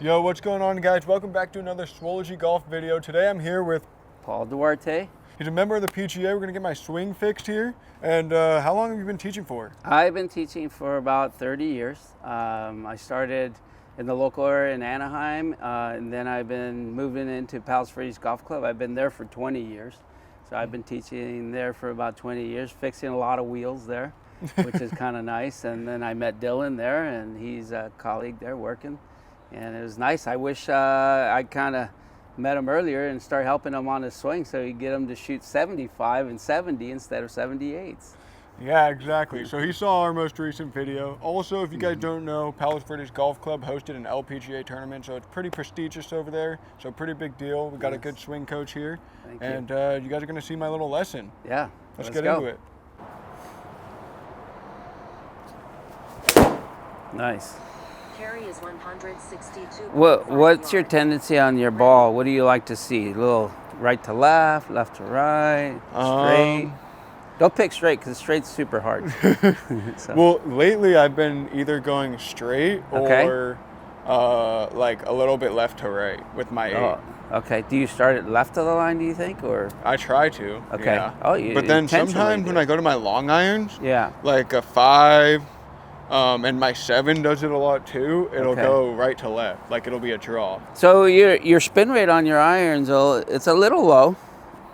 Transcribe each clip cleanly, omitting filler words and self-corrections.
Yo, what's going on, guys? Welcome back to another Swology Golf video. Today I'm here with Paul Duarte. He's a member of the PGA. We're gonna get my swing fixed here. And how long have you been teaching for? I've been teaching for about 30 years. I started in the local area in Anaheim, and then I've been moving into Palos Verdes Golf Club. I've been there for 20 years. So I've been teaching there for about 20 years, fixing a lot of wheels there, which is kind of nice. And then I met Dylan there, and he's a colleague there working. And it was nice. I wish I kind of met him earlier and started helping him on his swing so he'd get him to shoot 75 and 70 instead of 78s. Yeah, exactly. So he saw our most recent video. Also, if you guys don't know, Palos Verdes Golf Club hosted an LPGA tournament, so it's pretty prestigious over there. So pretty big deal. We got a good swing coach here. Thank and you guys are going to see my little lesson. Yeah. Let's get go. into it. Nice. Carry is 162. What's your tendency on your ball? What do you like to see? A little right to left to right, straight? Don't pick straight because straight's super hard. So. Well, lately I've been either going straight or like a little bit left to right with my eight. Okay. Do you start at left of the line, do you think, or? I try to. Okay. Yeah. Oh, you. But then sometimes when I go to my long irons, like a 5, and my 7 does it a lot too. It'll go right to left, like it'll be a draw. So your spin rate on your irons, it's a little low.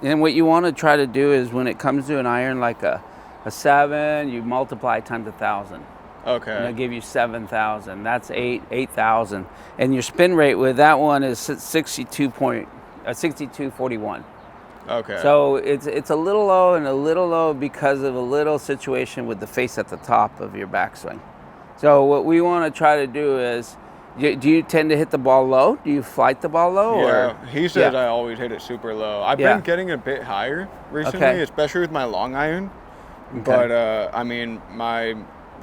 And what you want to try to do is when it comes to an iron like a 7, you multiply times 1,000. Okay. And it'll give you 7,000. That's 8,000. And your spin rate with that one is 62.41. Okay. So it's a little low because of a little situation with the face at the top of your backswing. So what we want to try to do is, do you tend to hit the ball low? Do you flight the ball low? Yeah, or? he says I always hit it super low. I've been getting a bit higher recently, especially with my long iron. Okay. But I mean, my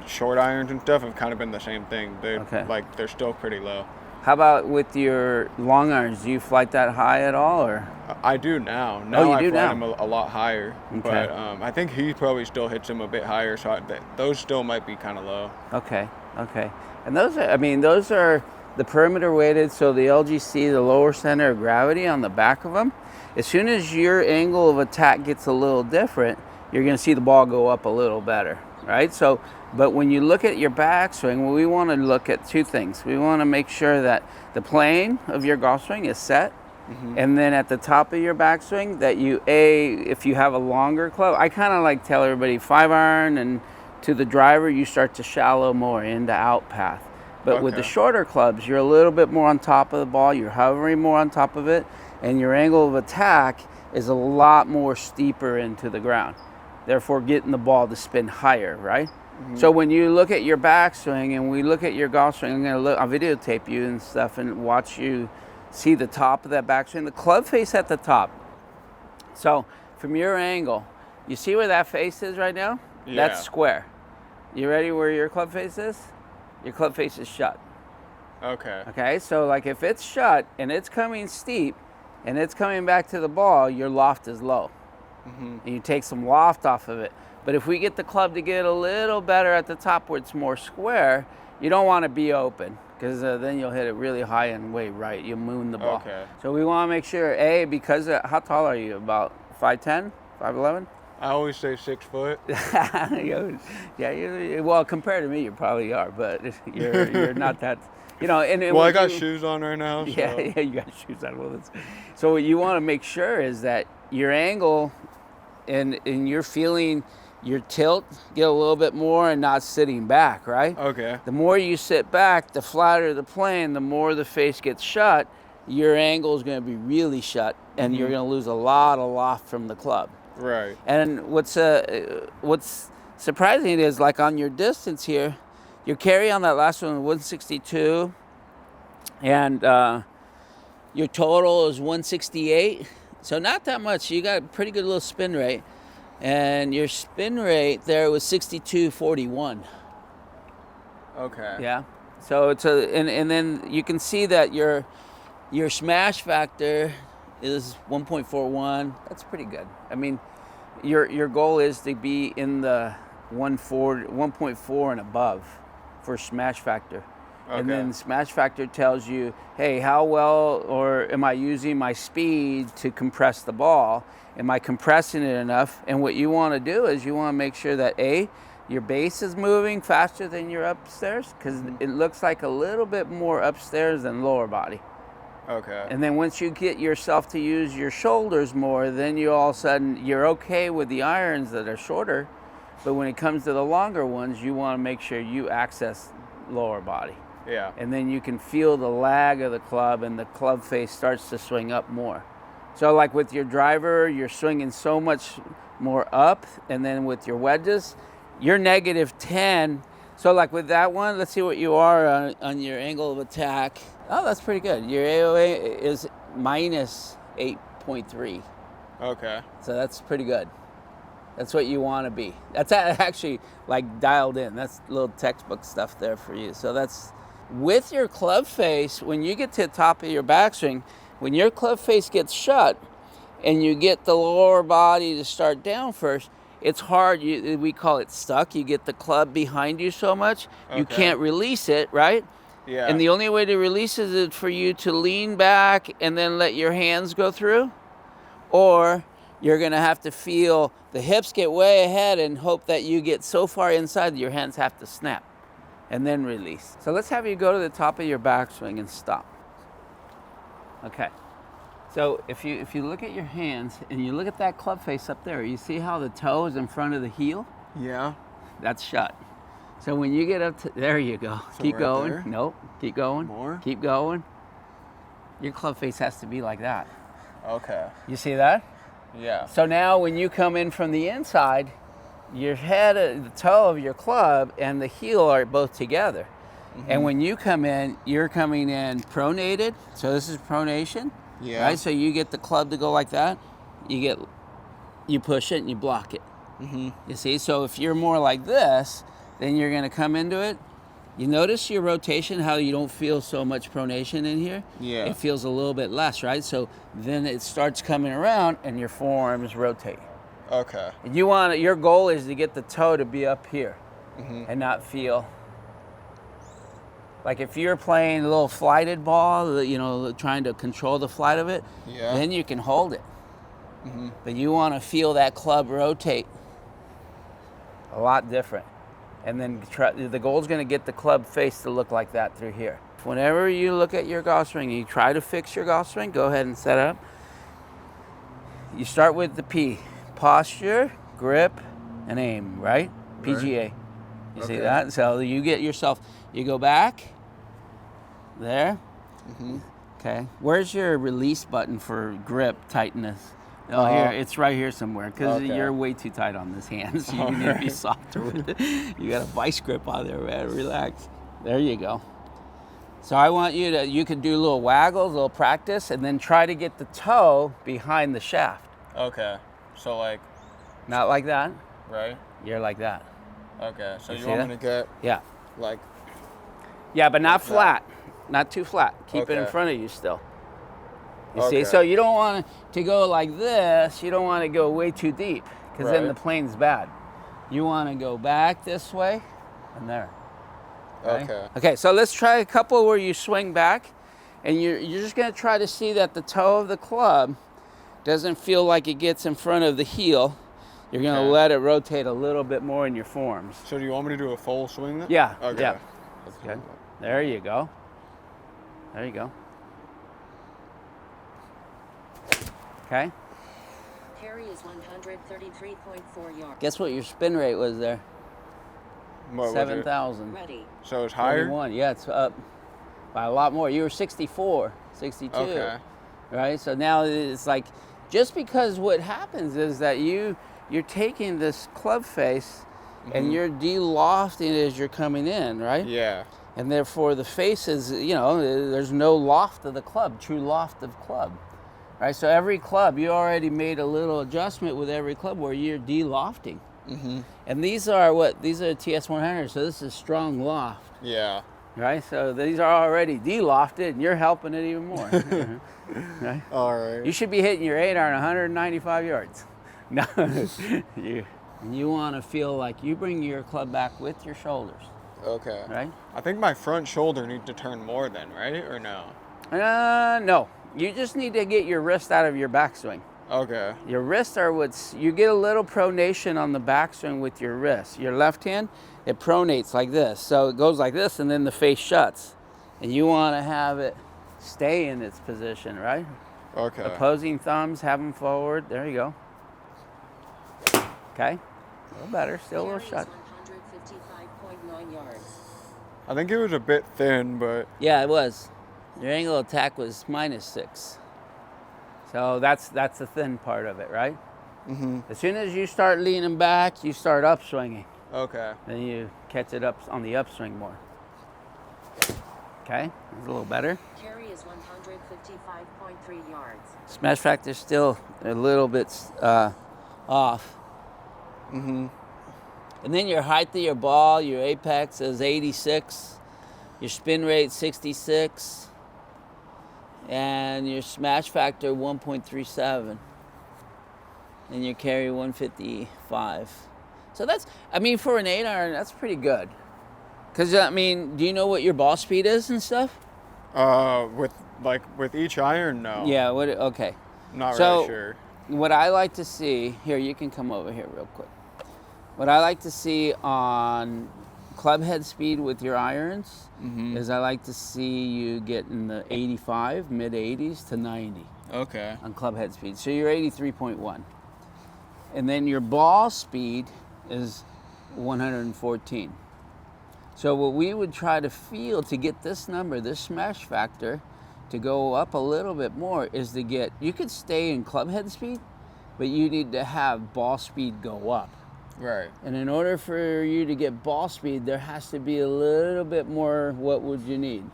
short irons and stuff have kind of been the same thing. They're still pretty low. How about with your long irons? Do you flight that high at all, or? I do now. Now I flight now? them a lot higher. Okay. But I think he probably still hits them a bit higher, so those still might be kind of low. Okay. And those are the perimeter weighted, so the LGC, the lower center of gravity on the back of them. As soon as your angle of attack gets a little different, you're going to see the ball go up a little better, right? So, but when you look at your backswing, we want to look at two things. We want to make sure that the plane of your golf swing is set, and then at the top of your backswing, that if you have a longer club, I kind of like tell everybody 5 iron, and to the driver, you start to shallow more into out path. But with the shorter clubs, you're a little bit more on top of the ball, you're hovering more on top of it, and your angle of attack is a lot more steeper into the ground, therefore getting the ball to spin higher, right? So when you look at your backswing and we look at your golf swing, I'll videotape you and stuff and watch you see the top of that backswing, the club face at the top. So from your angle, you see where that face is right now? Yeah. That's square. You ready where your club face is? Your club face is shut. Okay, so like if it's shut and it's coming steep and it's coming back to the ball, your loft is low. And you take some loft off of it. But if we get the club to get a little better at the top where it's more square, you don't want to be open because then you'll hit it really high and way right. You'll moon the ball. Okay. So we want to make sure, because how tall are you? About 5'10", 5'11"? I always say 6 foot. Yeah, well, compared to me, you probably are, but you're not that, And well, I got shoes on right now. So. Yeah, you got shoes on. Well, so what you want to make sure is that your angle and you're feeling your tilt get a little bit more and not sitting back, right? Okay. The more you sit back, the flatter the plane, the more the face gets shut, your angle is going to be really shut, and you're going to lose a lot of loft from the club. Right. And what's surprising is, like on your distance here, your carry on that last one was 162, and your total is 168. So not that much. You got a pretty good little spin rate, and your spin rate there was 62.41. Okay. Yeah. So it's and then you can see that your smash factor is 1.41. That's pretty good. I mean, your goal is to be in the 1.4 and above for smash factor. And then smash factor tells you, hey, how well or am I using my speed to compress the ball? Am I compressing it enough? And what you want to do is you want to make sure that your base is moving faster than your upstairs, because it looks like a little bit more upstairs than lower body. Okay. And then once you get yourself to use your shoulders more, then you all of a sudden, you're okay with the irons that are shorter. But when it comes to the longer ones, you want to make sure you access lower body. Yeah. And then you can feel the lag of the club, and the club face starts to swing up more. So like with your driver, you're swinging so much more up, and then with your wedges, you're -10. So like with that one, let's see what you are on your angle of attack. Oh, that's pretty good. Your AOA is -8.3. Okay. So that's pretty good. That's what you want to be. That's actually like dialed in. That's little textbook stuff there for you. So that's with your club face. When you get to the top of your backswing, when your club face gets shut and you get the lower body to start down first, it's hard. We call it stuck. You get the club behind you so much, you can't release it, right? Yeah. And the only way to release it is for you to lean back and then let your hands go through, or you're going to have to feel the hips get way ahead and hope that you get so far inside that your hands have to snap and then release. So let's have you go to the top of your backswing and stop. Okay. So if you look at your hands and you look at that club face up there, you see how the toe is in front of the heel? Yeah. That's shut. So when you get up to, there you go. So Keep right going. there? Nope. Keep going. More? Keep going. Your club face has to be like that. Okay. You see that? Yeah. So now when you come in from the inside, your head, the toe of your club and the heel are both together. And when you come in, you're coming in pronated. So this is pronation. Yeah. Right? So you get the club to go like that. You push it and you block it. You see? So if you're more like this, then you're going to come into it. You notice your rotation, how you don't feel so much pronation in here? Yeah. It feels a little bit less, right? So then it starts coming around and your forearms rotate. Okay. And your goal is to get the toe to be up here and not feel. Like if you're playing a little flighted ball, trying to control the flight of it, then you can hold it. But you want to feel that club rotate a lot different. And then the goal is going to get the club face to look like that through here. Whenever you look at your golf swing, you try to fix your golf swing, go ahead and set up. You start with the P. Posture, grip, and aim, right? PGA. You see that? So you get yourself, you go back, there. Okay. Where's your release button for grip tightness? Oh, here, it's right here somewhere, because you're way too tight on this hand, so you need to be softer with it. You got a vice grip on there, man. Relax. There you go. So I want you could do little waggles, a little practice, and then try to get the toe behind the shaft. Okay. So like. Not like that. Right. You're like that. Okay. So you see want me to get. Yeah. Like. Yeah, but not flat. Not too flat. Keep it in front of you still. You see? So you don't want to go like this. You don't want to go way too deep, because then the plane's bad. You want to go back this way and there. Okay? Okay, so let's try a couple where you swing back, and you're just going to try to see that the toe of the club doesn't feel like it gets in front of the heel. You're going to let it rotate a little bit more in your forearms. So do you want me to do a full swing then? Yeah. Okay. Yeah. Good. There you go. There you go. Okay. Carry is 133.4 yards. Guess what your spin rate was there? What, 7,000. Ready. So it's higher? 41. Yeah, it's up by a lot more. You were 64, 62. Okay. Right? So now it's like, just because what happens is that you're taking this club face and you're de-lofting it as you're coming in, right? Yeah. And therefore the face is, there's no loft of the club, true loft of club. Right, so every club, you already made a little adjustment with every club where you're de-lofting. And these are TS100, so this is strong loft. Yeah. Right, so these are already de-lofted, and you're helping it even more. Right? All right. You should be hitting your 8-iron 195 yards. No, you want to feel like you bring your club back with your shoulders. Okay. Right? I think my front shoulder needs to turn more then, right? Or no? No. You just need to get your wrist out of your backswing. Okay. Your wrists are you get a little pronation on the backswing with your wrist. Your left hand, it pronates like this. So it goes like this and then the face shuts. And you want to have it stay in its position, right? Okay. Opposing thumbs, have them forward. There you go. Okay. A little better. Still a little shut. 155.9 yards. I think it was a bit thin, but... Yeah, it was. Your angle of attack was -6. So that's the thin part of it, right? Mm-hmm. As soon as you start leaning back, you start upswinging. Okay. Then you catch it up on the upswing more. Okay, that's a little better. Carry is 155.3 yards. Smash factor's still a little bit off. Mm-hmm. And then your height of your ball, your apex is 86. Your spin rate 66. And your smash factor 1.37. And your carry 155. So that's, I mean, for an 8-iron, that's pretty good. Because, I mean, do you know what your ball speed is and stuff? With each iron, no. Yeah, okay. Not really sure. What I like to see, here, you can come over here real quick. What I like to see on club head speed with your irons is I like to see you get in the 85, mid 80s to 90. Okay. On club head speed. So you're 83.1. And then your ball speed is 114. So what we would try to feel to get this number, this smash factor, to go up a little bit more is to get, you could stay in club head speed, but you need to have ball speed go up. Right. And in order for you to get ball speed, there has to be a little bit more, what would you need?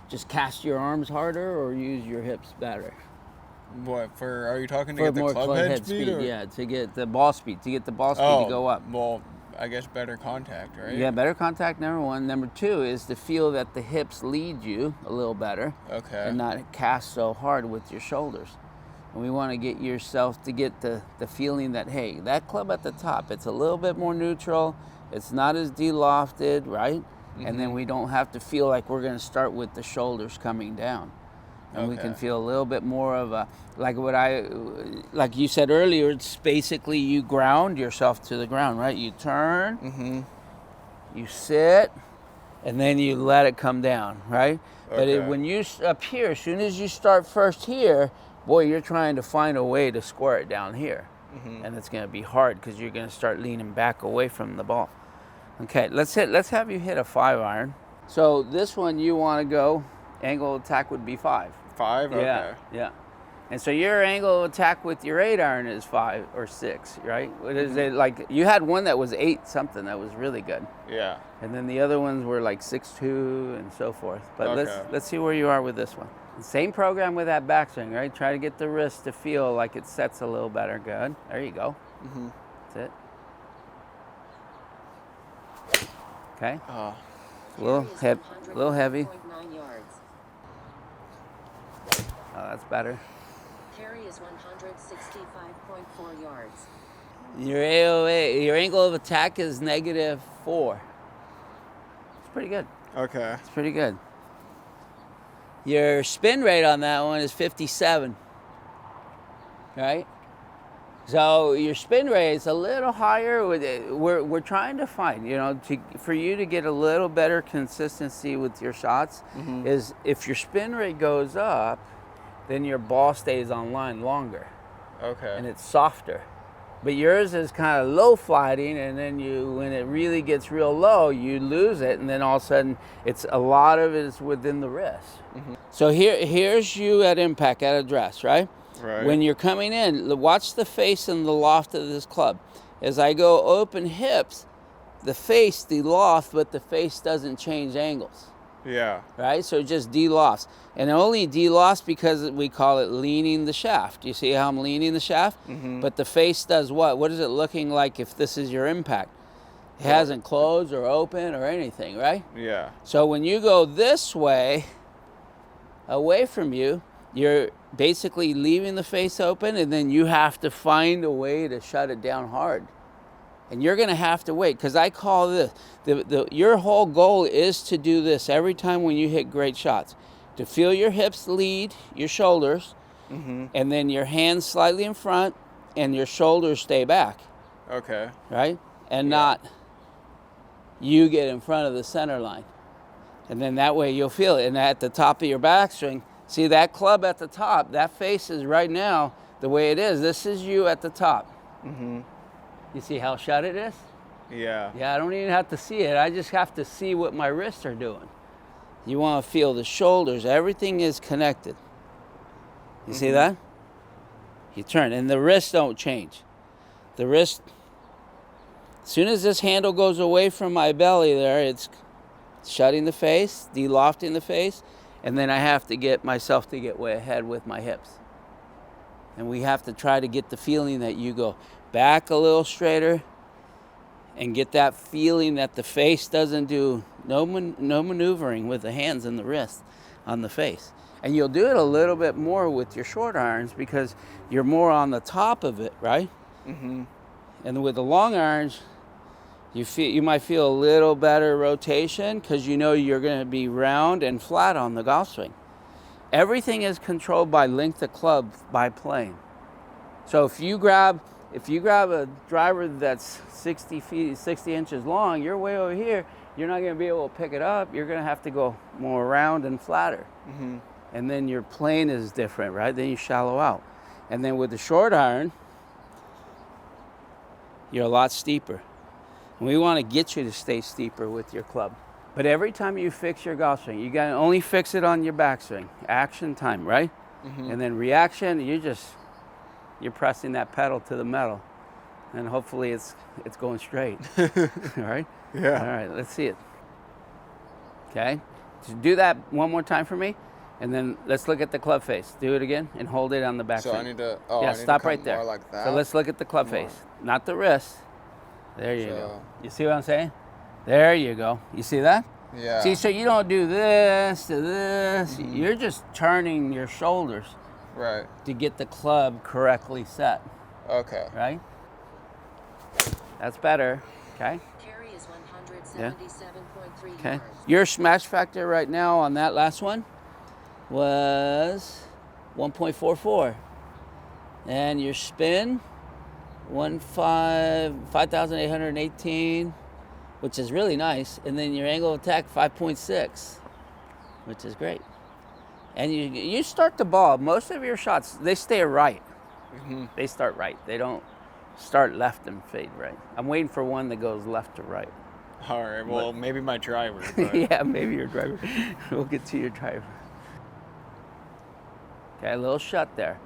Just cast your arms harder or use your hips better? What, are you talking to for get the more club head speed? Yeah, to get the ball speed, to go up. Well, I guess better contact, right? Yeah, better contact, number one. Number two is to feel that the hips lead you a little better. Okay. And not cast so hard with your shoulders. And we want to get yourself to get the feeling that, hey, that club at the top, it's a little bit more neutral. It's not as de-lofted, right? Mm-hmm. And then we don't have to feel like we're going to start with the shoulders coming down. And we can feel a little bit more of a, like you said earlier, it's basically you ground yourself to the ground, right? You turn, you sit, and then you let it come down, right? Okay. But when you up here, as soon as you start first here, boy, you're trying to find a way to square it down here. And it's going to be hard because you're going to start leaning back away from the ball. Okay, let's have you hit a 5-iron. So this one you want to go, angle of attack would be 5. 5? Okay. Yeah. And so your angle of attack with your 8-iron is 5 or 6, right? What is it like? You had one that was 8 something that was really good. Yeah. And then the other ones were like 6.2 and so forth. But let's see where you are with this one. Same program with that backswing, right? Try to get the wrist to feel like it sets a little better. Good. There you go. That's it. Okay. A little heavy. Oh, that's better. Carry is 165.4 yards. Your AOA, your angle of attack is -4. It's pretty good. Okay. It's pretty good. Your spin rate on that one is 57. Right? So your spin rate is a little higher. We're trying to find, for you to get a little better consistency with your shots, is if your spin rate goes up, then your ball stays on line longer. Okay. And it's softer. But yours is kind of low flighting, and then when it really gets real low, you lose it, and then all of a sudden, a lot of it is within the wrist. So here's you at impact, at address, right? Right. When you're coming in, watch the face and the loft of this club. As I go open hips, the face de-loft, but the face doesn't change angles. Yeah. Right? So it just de-lofts. And only de-lofts because we call it leaning the shaft. You see how I'm leaning the shaft? But the face does what? What is it looking like if this is your impact? It hasn't closed or open or anything, right? Yeah. So when you go this way, away from you, you're basically leaving the face open, and then you have to find a way to shut it down hard. And you're going to have to wait, because I call this, your whole goal is to do this every time when you hit great shots. To feel your hips lead your shoulders, and then your hands slightly in front, and your shoulders stay back. Okay. Right? And not you get in front of the center line. And then that way you'll feel it. And at the top of your backswing, see that club at the top, that face is right now the way it is. This is you at the top. You see how shut it is? Yeah. Yeah, I don't even have to see it. I just have to see what my wrists are doing. You want to feel the shoulders. Everything is connected. You see that? You turn, and the wrists don't change. The wrist, as soon as this handle goes away from my belly there, it's shutting the face, de-lofting the face, and then I have to get myself to get way ahead with my hips. And we have to try to get the feeling that you go back a little straighter and get that feeling that the face doesn't do no maneuvering with the hands and the wrist on the face. And you'll do it a little bit more with your short irons because you're more on the top of it, right? And with the long irons, you might feel a little better rotation because you know you're going to be round and flat on the golf swing. Everything is controlled by length of club by playing. So if you grab a driver that's 60 inches long, you're way over here, you're not going to be able to pick it up. You're going to have to go more round and flatter. And then your plane is different, right? Then you shallow out. And then with the short iron, you're a lot steeper. And we want to get you to stay steeper with your club. But every time you fix your golf swing, you got to only fix it on your backswing. Action time, right? And then reaction, you're pressing that pedal to the metal. And hopefully it's going straight. All right? Yeah. All right, let's see it. Okay? So do that one more time for me. And then let's look at the club face. Do it again and hold it on the backswing. So I need to, stop right there. More like that. So let's look at the club face, not the wrist. There you go. You see what I'm saying? There you go. You see that? Yeah. See, so you don't do this to this. You're just turning your shoulders. Right. To get the club correctly set. Okay. Right? That's better. Okay? Carry is 177.3 Okay. yards. Your smash factor right now on that last one was 1.44. And your spin, 5,818, which is really nice. And then your angle of attack, 5.6, which is great. And you start the ball. Most of your shots, they stay right. They start right. They don't start left and fade right. I'm waiting for one that goes left to right. All right. Well, maybe my driver. But... yeah, maybe your driver. We'll get to your driver. Okay, a little shut there.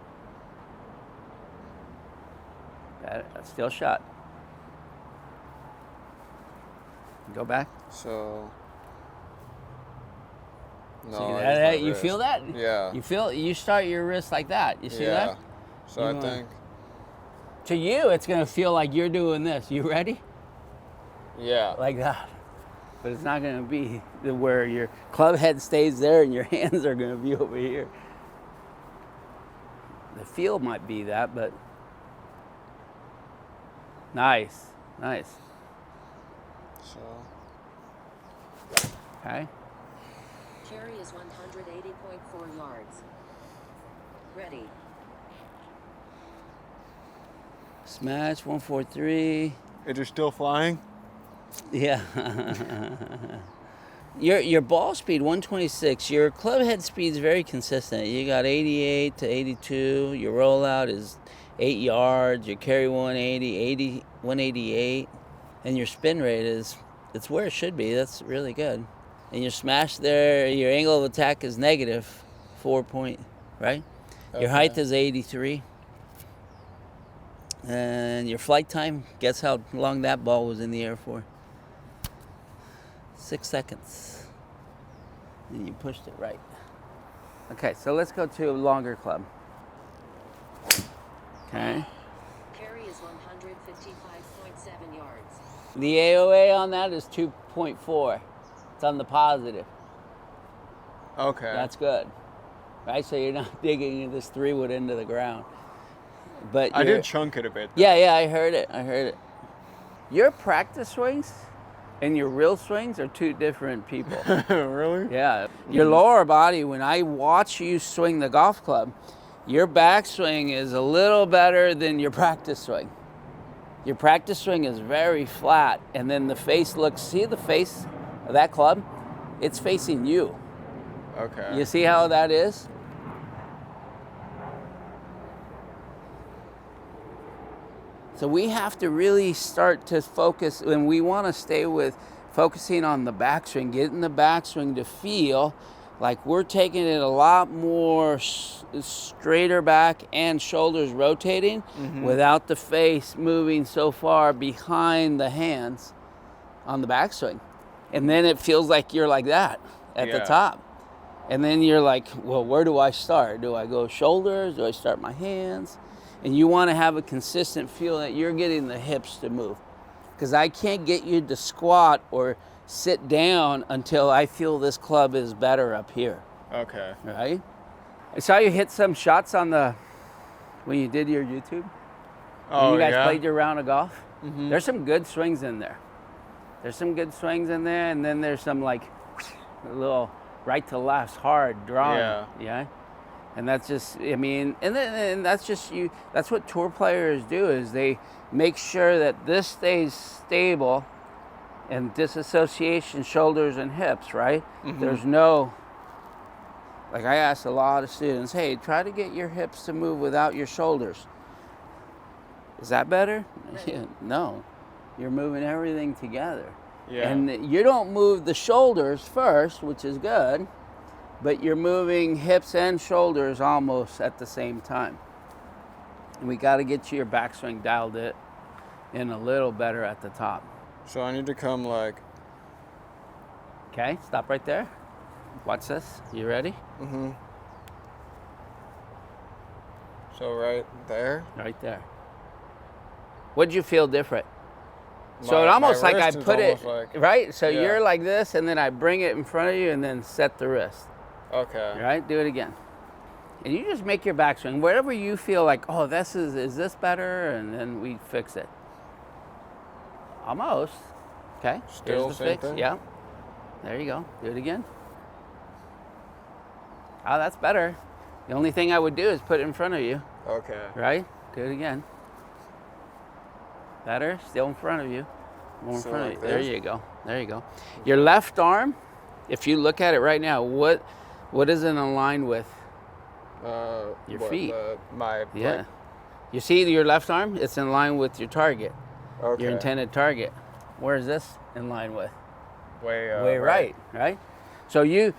Got it. That's still shut. Go back. So. No, see that? You feel that? Yeah. You start your wrist like that. You see that? So I think. To you, it's going to feel like you're doing this. You ready? Yeah. Like that. But it's not going to be where your club head stays there and your hands are going to be over here. The feel might be that, but nice. So. Okay. Carry is 180.4 yards. Ready. Smash 143. It is still flying? Yeah. Your ball speed 126. Your club head speed is very consistent. You got 88 to 82. Your rollout is 8 yards. Your carry 180, 188, and your spin rate it's where it should be. That's really good. And your smash there, your angle of attack is negative 4 point, right? Okay. Your height is 83. And your flight time, guess how long that ball was in the air for? 6 seconds. And you pushed it right. Okay, so let's go to a longer club. Okay. Carry is 155.7 yards. The AOA on that is 2.4. It's on the positive. Okay. That's good. Right, so you're not digging this 3-wood into the ground. But I did chunk it a bit, though. Yeah, I heard it. Your practice swings and your real swings are two different people. Really? Yeah. Your lower body, when I watch you swing the golf club, your backswing is a little better than your practice swing. Your practice swing is very flat, and then the face looks, see the face of that club? It's facing you. Okay. You see how that is? So we have to really start to focus, and we want to stay with focusing on the backswing, getting the backswing to feel like we're taking it a lot more straighter back and shoulders rotating without the face moving so far behind the hands on the backswing. And then it feels like you're like that at the top. And then you're like, well, where do I start? Do I go shoulders? Do I start my hands? And you want to have a consistent feel that you're getting the hips to move. Because I can't get you to squat or sit down until I feel this club is better up here. Okay. Right? I saw you hit some shots on when you did your YouTube. Oh, you guys yeah? played your round of golf. There's some good swings in there. And then there's some like a little right to left, hard drawing. Yeah. And that's just, I mean, and that's just you. That's what tour players do, is they make sure that this stays stable and disassociation, shoulders and hips, right? There's no, like I ask a lot of students, hey, try to get your hips to move without your shoulders. Is that better? No, you're moving everything together. Yeah. And you don't move the shoulders first, which is good, but you're moving hips and shoulders almost at the same time. And we got to get your backswing dialed in a little better at the top. So I need to come like... Okay, stop right there. Watch this. You ready? So right there? Right there. What'd you feel different? So it almost like I put it, right? So you're like this, and then I bring it in front of you and then set the wrist. Okay. Right? Do it again. And you just make your backswing. Whatever you feel like, oh, is this better? And then we fix it. Almost. Okay. Still here's the same fix. thing? Yeah. There you go. Do it again. Oh, that's better. The only thing I would do is put it in front of you. Okay. Right? Do it again. Better. Still in front of you. More in front of you. There you go. There you go. Your left arm, if you look at it right now, what is it aligned with? Your feet. My like, you see your left arm? It's in line with your target. Okay. Your intended target. Where is this in line with? Way right. So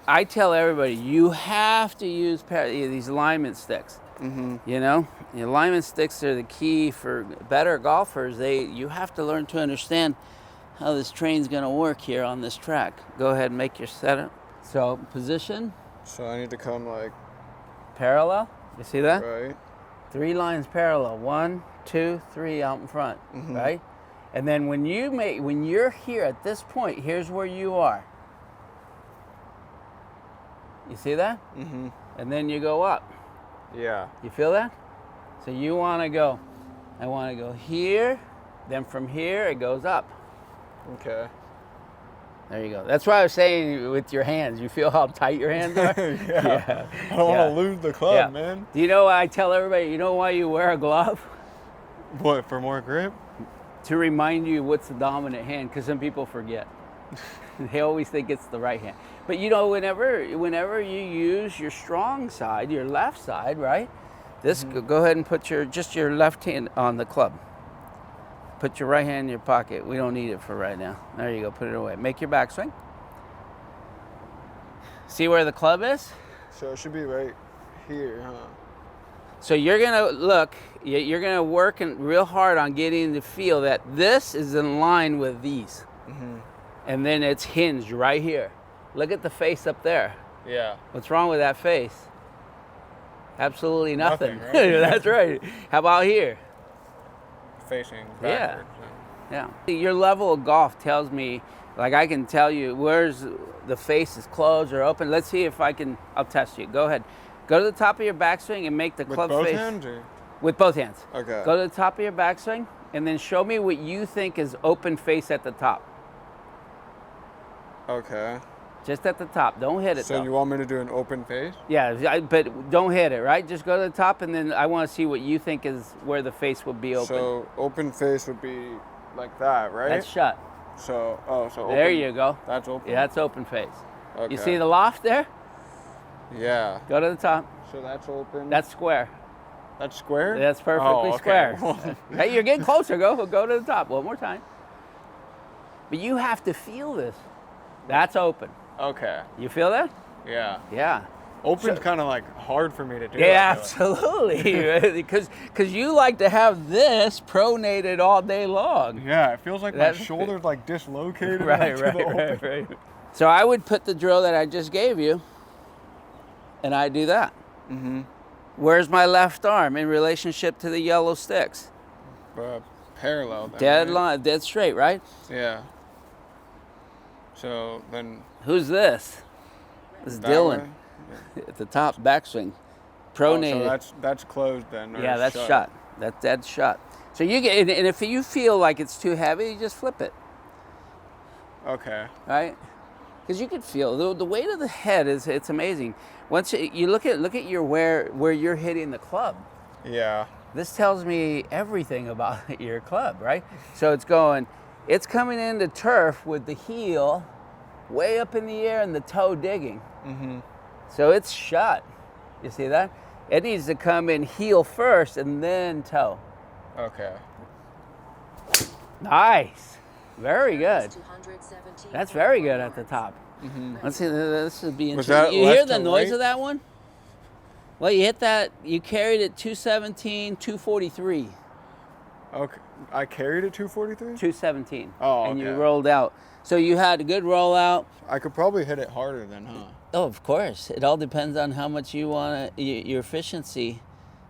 I tell everybody, you have to use these alignment sticks. You know, the alignment sticks are the key for better golfers. You have to learn to understand how this train's going to work here on this track. Go ahead and make your setup. So position. So I need to come like parallel. You see that? Right. 3 lines parallel. 1, 2, 3 out in front. Right. And then when you're here at this point, here's where you are. You see that? And then you go up. Yeah. You feel that? So I want to go here, then from here it goes up. Okay. There you go. That's why I was saying with your hands. You feel how tight your hands are? Yeah. I don't want to lose the club, man. Do you know why I tell everybody, you know why you wear a glove? What, for more grip? To remind you what's the dominant hand, because some people forget. They always think it's the right hand. But you know, whenever you use your strong side, your left side, right? Go ahead and put just your left hand on the club. Put your right hand in your pocket. We don't need it for right now. There you go, put it away. Make your backswing. See where the club is? So it should be right here, huh? So you're gonna work real hard on getting the feel that this is in line with these. And then it's hinged right here. Look at the face up there. Yeah. What's wrong with that face? Absolutely nothing. Right? That's right. How about here? Facing backwards. Yeah. Your level of golf tells me, like I can tell you where's the face is closed or open. Let's see if I'll test you. Go ahead. Go to the top of your backswing and make the club face. With both hands? Or? With both hands. Okay. Go to the top of your backswing and then show me what you think is open face at the top. Okay. Just at the top. Don't hit it, So though. you want me to do an open face? Yeah, but don't hit it, right? Just go to the top, and then I want to see what you think is where the face would be open. So open face would be like that, right? That's shut. So, so There open, you go. That's open? Yeah, that's open face. Okay. You see the loft there? Yeah. Go to the top. So that's open. That's square. That's square? That's perfectly okay. square. Hey, you're getting closer. Go to the top one more time. But you have to feel this. That's open. Okay. You feel that? Yeah. Yeah. Open's kind of like hard for me to do. Yeah, absolutely. Because you like to have this pronated all day long. Yeah, it feels like my shoulder's like dislocated. Right. So I would put the drill that I just gave you, and I do that. Mm-hmm. Where's my left arm in relationship to the yellow sticks? Parallel. Then, Dead right? line, dead straight, right? Yeah. So then. Who's this? This is Dylan. Way? At the top, backswing. Pronated. Oh, so that's closed then. Or yeah, that's shut. That's dead shut. So you get, and if you feel like it's too heavy, you just flip it. Okay. Right? Because you can feel the weight of the head it's amazing. Once you look at your where you're hitting the club. Yeah. This tells me everything about your club, right? So it's coming into turf with the heel way up in the air and the toe digging. Mm-hmm. So it's shut. You see that? It needs to come in heel first and then toe. Okay. Nice. Very good. That's very good at the top. Mm-hmm. Let's see. This would be Was interesting. that You hear left the to noise right? of that one? Well, you hit that. You carried it 217, 243. Okay. I carried it 243? 217. Oh, And you okay. rolled out. So you had a good rollout. I could probably hit it harder then, huh? Oh, of course. It all depends on how much you want your efficiency.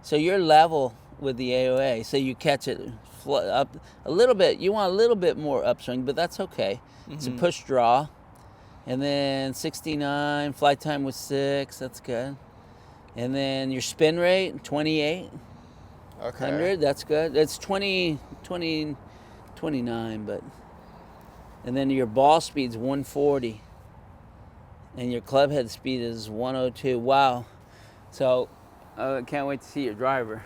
So you're level with the AOA. So you catch it up a little bit. You want a little bit more upswing, but that's okay. Mm-hmm. It's a push draw. And then 69, flight time was 6. That's good. And then your spin rate, 28. Okay. 100, that's good. It's 29, but. And then your ball speed's 140. And your club head speed is 102. Wow. So, I can't wait to see your driver.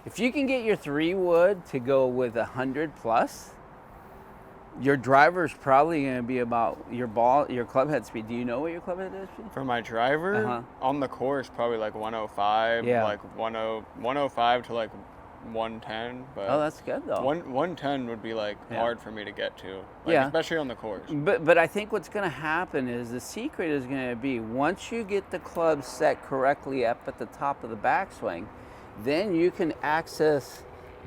If you can get your 3-wood to go with 100 plus, your driver's probably going to be about your club head speed. Do you know what your club head speed is? For my driver, on the course, probably like 105, like 105 to like 110. But oh, that's good though. 110 would be like hard for me to get to, especially on the course. But I think what's going to happen is the secret is going to be once you get the club set correctly up at the top of the backswing, then you can access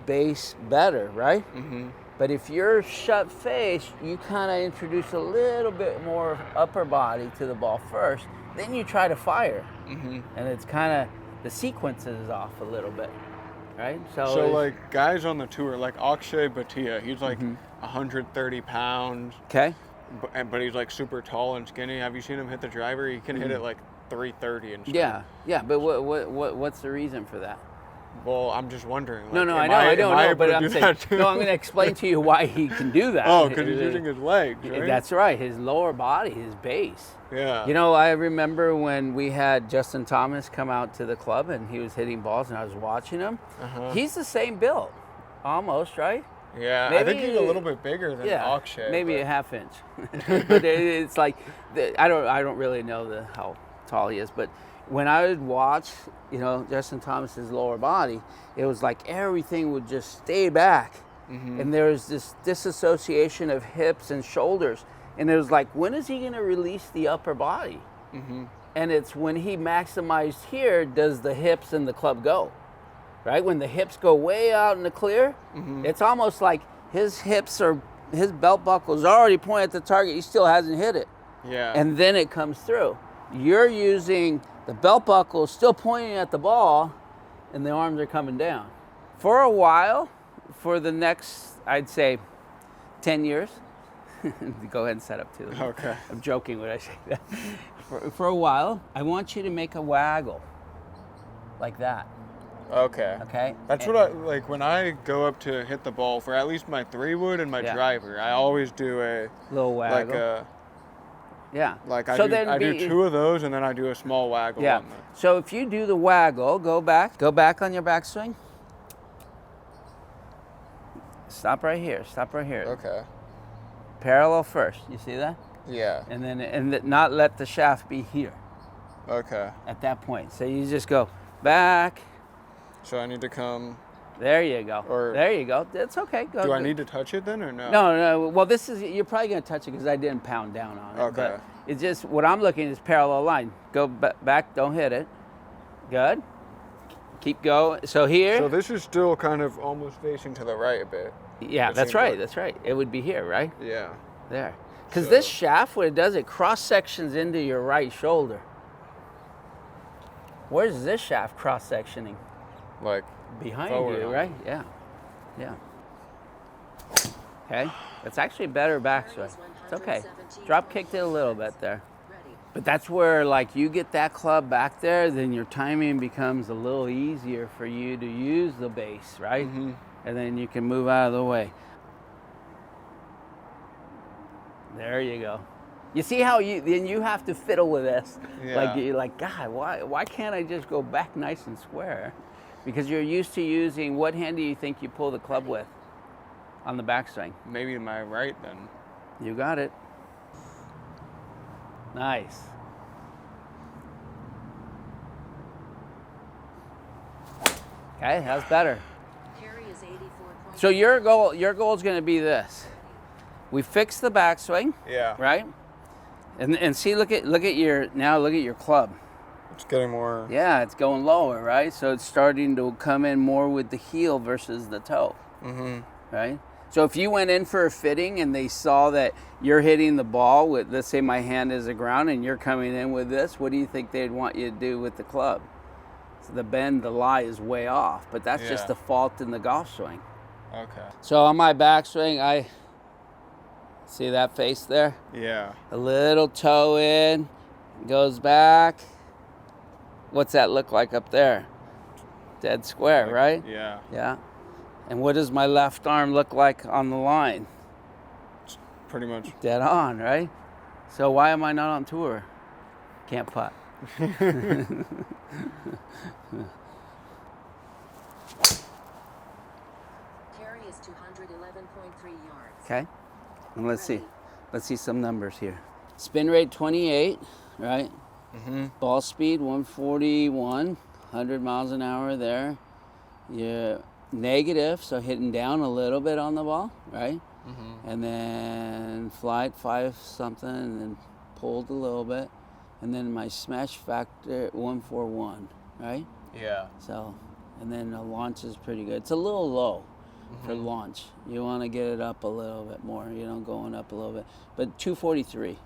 base better, right? Mm-hmm. But if you're shut face, you kind of introduce a little bit more upper body to the ball first, then you try to fire. Mm-hmm. And it's kind of, the sequence is off a little bit, right? So like guys on the tour, like Akshay Bhatia, he's like 130 pounds. Okay. But he's like super tall and skinny. Have you seen him hit the driver? He can hit it like 330 and stuff. Yeah, but what's the reason for that? Well, I'm just wondering. Like, No, I don't know, but I'm saying, I'm going to explain to you why he can do that. Oh, because he's using his legs, right? That's right, his lower body, his base. Yeah. You know, I remember when we had Justin Thomas come out to the club and he was hitting balls and I was watching him. He's the same build, almost, right? Yeah, I think he's a little bit bigger than Akshay. Maybe a half inch. But it's like, I don't really know how tall he is, but when I would watch, Justin Thomas's lower body, it was like everything would just stay back. Mm-hmm. And there was this disassociation of hips and shoulders. And it was like, when is he going to release the upper body? Mm-hmm. And it's when he maximized here, does the hips and the club go, right? When the hips go way out in the clear, it's almost like his belt buckle's already pointed at the target. He still hasn't hit it. Yeah. And then it comes through. You're using the belt buckle still pointing at the ball and the arms are coming down. For a while, for the next, I'd say, 10 years, go ahead and set up too. Okay. I'm joking when I say that. For a while, I want you to make a waggle like that. Okay. Okay. That's what I like when I go up to hit the ball for at least my 3-wood and my driver. I always do a little waggle. Like so I do 2 of those and then I do a small waggle. Yeah. So if you do the waggle, go back on your backswing. Stop right here. Stop right here. Okay. Parallel first. You see that? Yeah. And then not let the shaft be here. Okay. At that point, so you just go back. So I need to come. There you go. There you go. That's okay. Go. Do I need to touch it then or no? No. Well, you're probably going to touch it because I didn't pound down on it. Okay. But it's just what I'm looking is parallel line. Go back. Don't hit it. Good. Keep going. So here. So this is still kind of almost facing to the right a bit. Yeah, that's right. That's right. It would be here, right? Yeah. There. Because this shaft, what it does, it cross sections into your right shoulder. Where's this shaft cross sectioning? Like behind you, right? Yeah. Yeah. Okay. That's actually better backswing. It's okay. Drop kicked it a little bit there. But that's where, like, you get that club back there, then your timing becomes a little easier for you to use the base, right? Mm-hmm. And then you can move out of the way. There you go. You see how then you have to fiddle with this. Yeah. Like you're like, God, why can't I just go back nice and square? Because you're used to using, what hand do you think you pull the club with on the backswing? Maybe my right then. You got it. Nice. Okay, that's better. So your goal is going to be this. We fix the backswing. Yeah. Right? And see, look at your club. It's getting more. Yeah, it's going lower, right? So it's starting to come in more with the heel versus the toe. Mm-hmm. Right? So if you went in for a fitting and they saw that you're hitting the ball with, let's say my hand is the ground and you're coming in with this, what do you think they'd want you to do with the club? So the bend, the lie is way off, but that's just the fault in the golf swing. Okay. So on my backswing, I see that face there? Yeah. A little toe in, goes back. What's that look like up there? Dead square, right? Yeah. Yeah. And what does my left arm look like on the line? It's pretty much dead on, right? So why am I not on tour? Can't putt. Carry is 211.3 yards. Okay. And let's see some numbers here. Spin rate 28, right? Mm-hmm. Ball speed 141, 100 miles an hour there. Yeah. Negative, so hitting down a little bit on the ball, right? Mm-hmm. And then flight 5 something, and then pulled a little bit, and then my smash factor 141, right? Yeah. So, and then the launch is pretty good. It's a little low for launch. You want to get it up a little bit more, going up a little bit. But 243.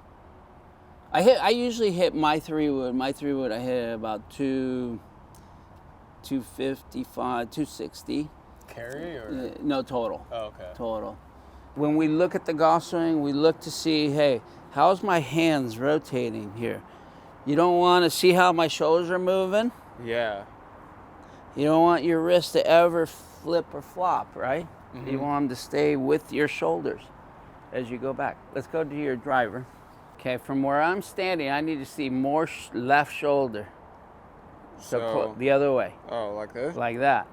I usually hit my 3-wood. My 3-wood I hit about 255, 260. Carry or? No, total. Oh, okay. Total. When we look at the golf swing, we look to see, hey, how's my hands rotating here? You don't want to see how my shoulders are moving. Yeah. You don't want your wrist to ever flip or flop, right? Mm-hmm. You want them to stay with your shoulders as you go back. Let's go to your driver. Okay, from where I'm standing, I need to see more left shoulder. So the other way. Oh, like this? Like that.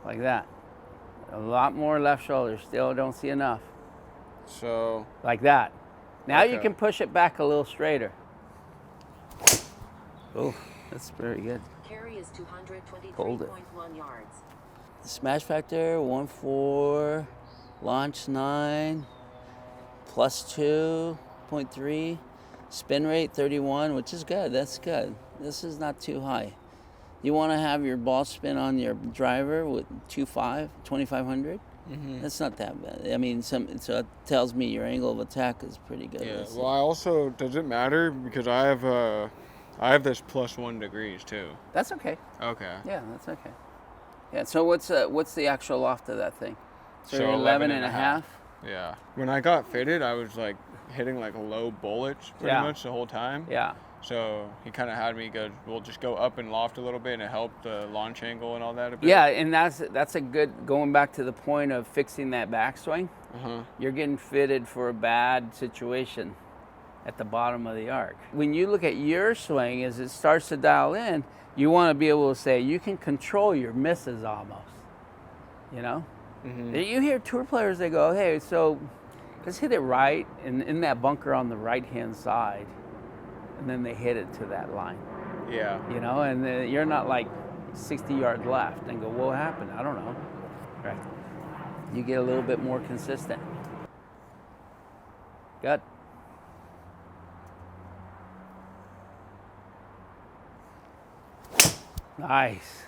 Like that. A lot more left shoulder. Still don't see enough. So. Like that. Now you can push it back a little straighter. Oh, that's very good. Carry is 223.1 yards. Smash factor 1.4, launch 9, plus 2.3, spin rate 31, which is good. That's good. This is not too high. You want to have your ball spin on your driver with 2,500? Mm-hmm. That's not that bad. I mean, so it tells me your angle of attack is pretty good. Yeah. Well, I also, does it matter because I have this +1 degrees too. That's okay. Okay. Yeah, that's okay. Yeah. So what's the actual loft of that thing? So 11 and a half. Yeah. When I got fitted, I was like hitting like low bullets pretty much the whole time. Yeah. So he kind of had me go, we'll just go up and loft a little bit, and it helped the launch angle and all that a bit. Yeah, and that's a good, going back to the point of fixing that backswing. You're getting fitted for a bad situation at the bottom of the arc. When you look at your swing, as it starts to dial in, you want to be able to say you can control your misses almost. You know, you hear tour players, they go, hey, so just hit it right in that bunker on the right-hand side, and then they hit it to that line. Yeah. You know, and you're not like 60 yards left and go, what happened? I don't know. Right. You get a little bit more consistent. Good. Nice.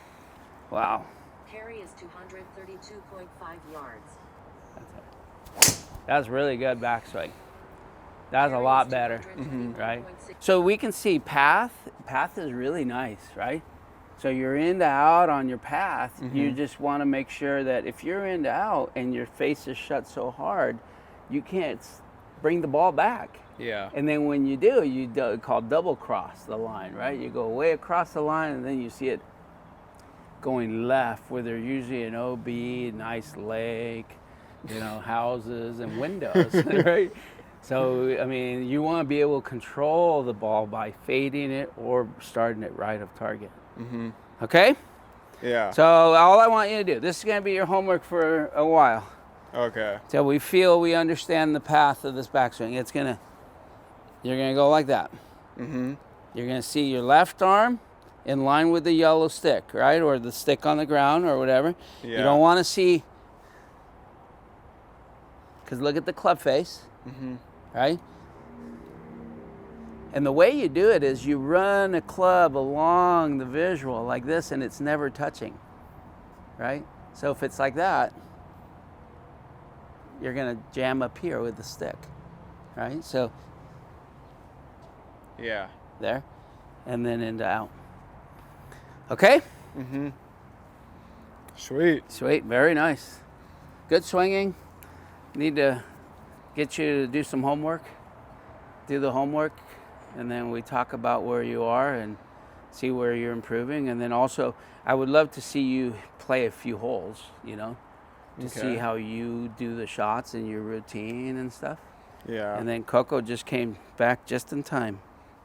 Wow. Carry is 232.5 yards. That's really good backswing. That's a lot better, right? So we can see path. Path is really nice, right? So you're in to out on your path. You just want to make sure that if you're in to out and your face is shut so hard, you can't bring the ball back. Yeah. And then when you do, call double cross the line, right? You go way across the line, and then you see it going left, where there's usually an OB, nice lake, you know, houses and windows, right? So, I mean, you want to be able to control the ball by fading it or starting it right of target. Okay? Yeah. So all I want you to do, this is going to be your homework for a while. Okay. So we feel we understand the path of this backswing. You're going to go like that. You're going to see your left arm in line with the yellow stick, right? Or the stick on the ground or whatever. Yeah. You don't want to see, because look at the club face, right? And the way you do it is you run a club along the visual like this, and it's never touching, right? So if it's like that, you're going to jam up here with the stick, right? So yeah, there, and then into out. Okay? Sweet. Sweet, very nice. Good swinging. Need to get you to do some homework. Do the homework, and then we talk about where you are and see where you're improving. And then also, I would love to see you play a few holes, you know, to see how you do the shots and your routine and stuff. Yeah. And then Coco just came back just in time.